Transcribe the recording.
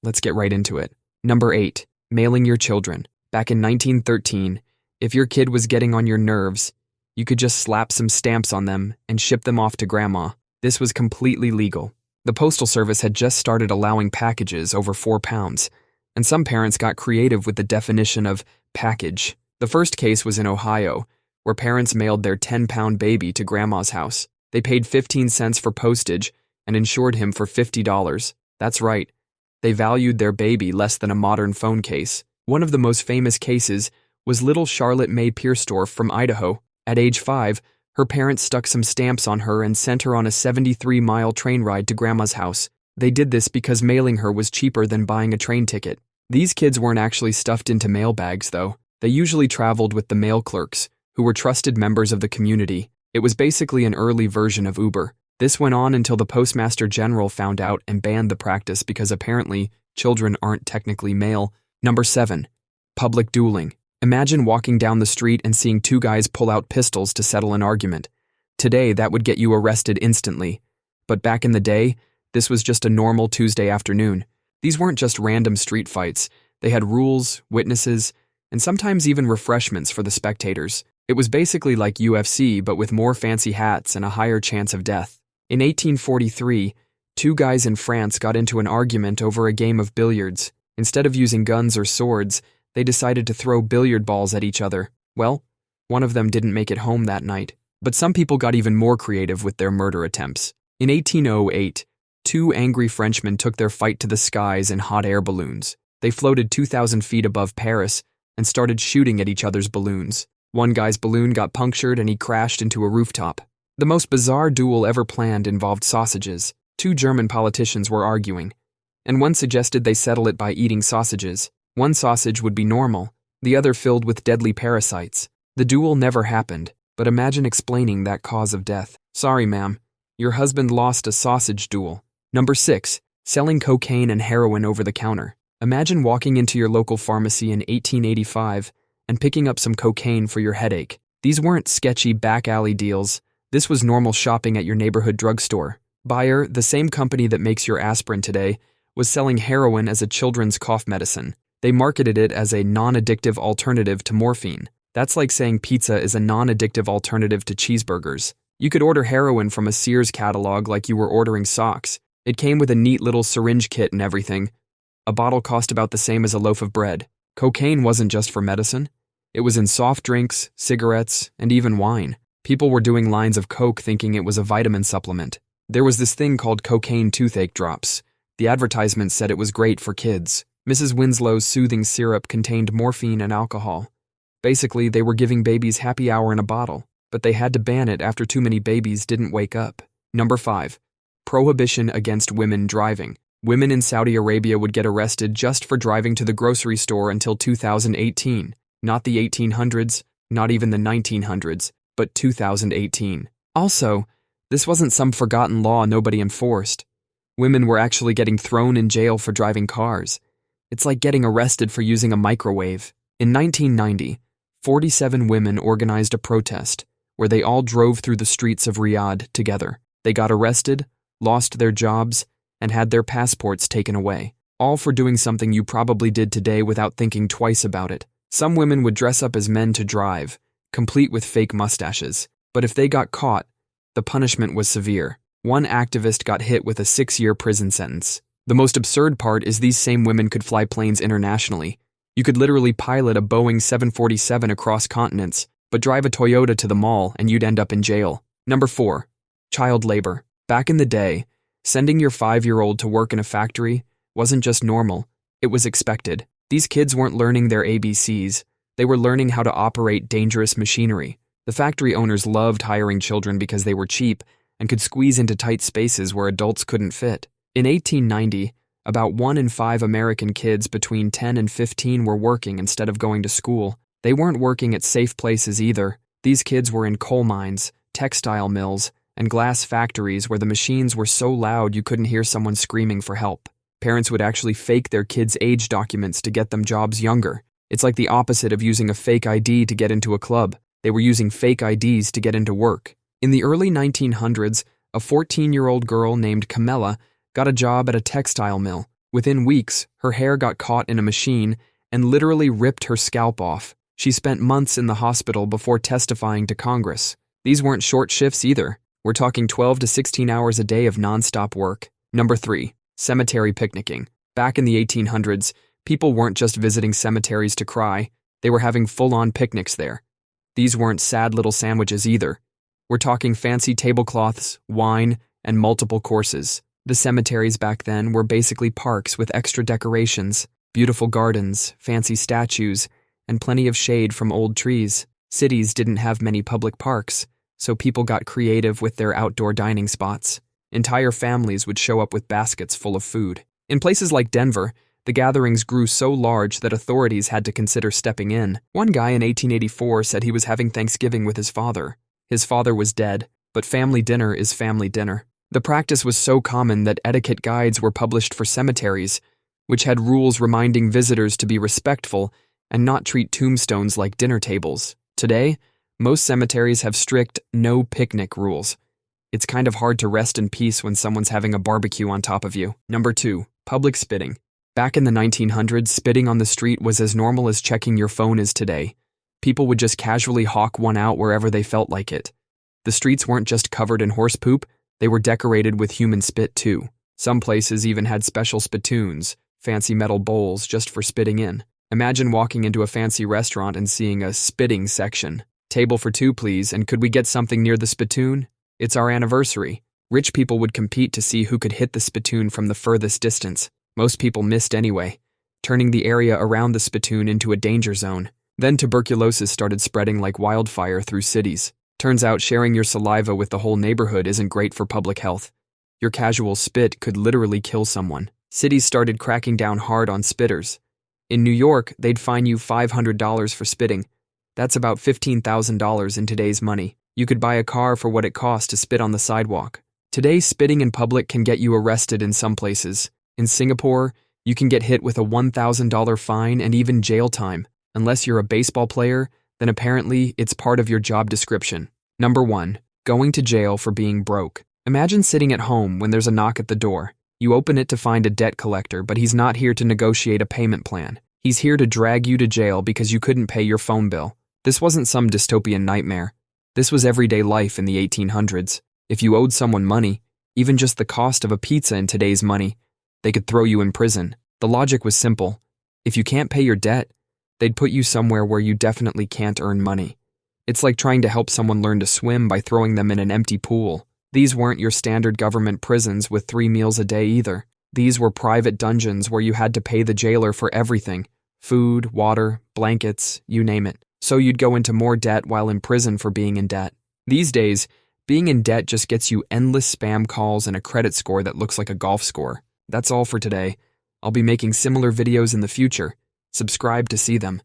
let's get right into it. Number 8. Mailing your children. Back in 1913, if your kid was getting on your nerves, you could just slap some stamps on them and ship them off to grandma. This was completely legal. The Postal Service had just started allowing packages over 4 pounds, and some parents got creative with the definition of package. The first case was in Ohio, where parents mailed their 10-pound baby to grandma's house. They paid 15 cents for postage and insured him for $50. That's right, they valued their baby less than a modern phone case. One of the most famous cases was little Charlotte May Pierstorff from Idaho. At age 5, her parents stuck some stamps on her and sent her on a 73-mile train ride to grandma's house. They did this because mailing her was cheaper than buying a train ticket. These kids weren't actually stuffed into mail bags, though. They usually traveled with the mail clerks, who were trusted members of the community. It was basically an early version of Uber. This went on until the Postmaster General found out and banned the practice because apparently children aren't technically mail. Number 7. Public dueling. Imagine walking down the street and seeing 2 guys pull out pistols to settle an argument. Today, that would get you arrested instantly. But back in the day, this was just a normal Tuesday afternoon. These weren't just random street fights. They had rules, witnesses, and sometimes even refreshments for the spectators. It was basically like UFC, but with more fancy hats and a higher chance of death. In 1843, 2 guys in France got into an argument over a game of billiards. Instead of using guns or swords, they decided to throw billiard balls at each other. Well, one of them didn't make it home that night. But some people got even more creative with their murder attempts. In 1808, 2 angry Frenchmen took their fight to the skies in hot air balloons. They floated 2,000 feet above Paris and started shooting at each other's balloons. One guy's balloon got punctured and he crashed into a rooftop. The most bizarre duel ever planned involved sausages. 2 German politicians were arguing, and one suggested they settle it by eating sausages. One sausage would be normal, the other filled with deadly parasites. The duel never happened, but imagine explaining that cause of death. Sorry, ma'am, your husband lost a sausage duel. Number 6. Selling cocaine and heroin over the counter. Imagine walking into your local pharmacy in 1885 and picking up some cocaine for your headache. These weren't sketchy back alley deals. This was normal shopping at your neighborhood drugstore. Bayer, the same company that makes your aspirin today, was selling heroin as a children's cough medicine. They marketed it as a non-addictive alternative to morphine. That's like saying pizza is a non-addictive alternative to cheeseburgers. You could order heroin from a Sears catalog like you were ordering socks. It came with a neat little syringe kit and everything. A bottle cost about the same as a loaf of bread. Cocaine wasn't just for medicine. It was in soft drinks, cigarettes, and even wine. People were doing lines of Coke thinking it was a vitamin supplement. There was this thing called cocaine toothache drops. The advertisement said it was great for kids. Mrs. Winslow's soothing syrup contained morphine and alcohol. Basically, they were giving babies happy hour in a bottle, but they had to ban it after too many babies didn't wake up. Number 5. Prohibition against women driving. Women in Saudi Arabia would get arrested just for driving to the grocery store until 2018. Not the 1800s, not even the 1900s, but 2018. Also, this wasn't some forgotten law nobody enforced. Women were actually getting thrown in jail for driving cars. It's like getting arrested for using a microwave. In 1990, 47 women organized a protest where they all drove through the streets of Riyadh together. They got arrested, lost their jobs, and had their passports taken away. All for doing something you probably did today without thinking twice about it. Some women would dress up as men to drive, complete with fake mustaches. But if they got caught, the punishment was severe. One activist got hit with a 6-year prison sentence. The most absurd part is these same women could fly planes internationally. You could literally pilot a Boeing 747 across continents, but drive a Toyota to the mall and you'd end up in jail. Number 4. Child labor. Back in the day, sending your 5-year-old to work in a factory wasn't just normal, it was expected. These kids weren't learning their ABCs, they were learning how to operate dangerous machinery. The factory owners loved hiring children because they were cheap and could squeeze into tight spaces where adults couldn't fit. In 1890, about 1 in 5 American kids between 10 and 15 were working instead of going to school. They weren't working at safe places either. These kids were in coal mines, textile mills, and glass factories where the machines were so loud you couldn't hear someone screaming for help. Parents would actually fake their kids' age documents to get them jobs younger. It's like the opposite of using a fake ID to get into a club. They were using fake IDs to get into work. In the early 1900s, a 14-year-old girl named Camilla got a job at a textile mill. Within weeks, her hair got caught in a machine and literally ripped her scalp off. She spent months in the hospital before testifying to Congress. These weren't short shifts either. We're talking 12 to 16 hours a day of nonstop work. Number 3. Cemetery picnicking. Back in the 1800s, people weren't just visiting cemeteries to cry, they were having full-on picnics there. These weren't sad little sandwiches either. We're talking fancy tablecloths, wine, and multiple courses. The cemeteries back then were basically parks with extra decorations, beautiful gardens, fancy statues, and plenty of shade from old trees. Cities didn't have many public parks, so people got creative with their outdoor dining spots. Entire families would show up with baskets full of food. In places like Denver, the gatherings grew so large that authorities had to consider stepping in. One guy in 1884 said he was having Thanksgiving with his father. His father was dead, but family dinner is family dinner. The practice was so common that etiquette guides were published for cemeteries, which had rules reminding visitors to be respectful and not treat tombstones like dinner tables. Today, most cemeteries have strict no picnic rules. It's kind of hard to rest in peace when someone's having a barbecue on top of you. Number 2. Public spitting. Back in the 1900s, spitting on the street was as normal as checking your phone is today. People would just casually hawk one out wherever they felt like it. The streets weren't just covered in horse poop, they were decorated with human spit too. Some places even had special spittoons, fancy metal bowls just for spitting in. Imagine walking into a fancy restaurant and seeing a spitting section. Table for 2, please, and could we get something near the spittoon? It's our anniversary. Rich people would compete to see who could hit the spittoon from the furthest distance. Most people missed anyway, turning the area around the spittoon into a danger zone. Then tuberculosis started spreading like wildfire through cities. Turns out sharing your saliva with the whole neighborhood isn't great for public health. Your casual spit could literally kill someone. Cities started cracking down hard on spitters. In New York, they'd fine you $500 for spitting. That's about $15,000 in today's money. You could buy a car for what it costs to spit on the sidewalk. Today, spitting in public can get you arrested in some places. In Singapore, you can get hit with a $1,000 fine and even jail time. Unless you're a baseball player, then apparently it's part of your job description. Number 1. Going to jail for being broke. Imagine sitting at home when there's a knock at the door. You open it to find a debt collector, but he's not here to negotiate a payment plan. He's here to drag you to jail because you couldn't pay your phone bill. This wasn't some dystopian nightmare. This was everyday life in the 1800s. If you owed someone money, even just the cost of a pizza in today's money, they could throw you in prison. The logic was simple. If you can't pay your debt, they'd put you somewhere where you definitely can't earn money. It's like trying to help someone learn to swim by throwing them in an empty pool. These weren't your standard government prisons with 3 meals a day either. These were private dungeons where you had to pay the jailer for everything: food, water, blankets, you name it. So you'd go into more debt while in prison for being in debt. These days, being in debt just gets you endless spam calls and a credit score that looks like a golf score. That's all for today. I'll be making similar videos in the future. Subscribe to see them.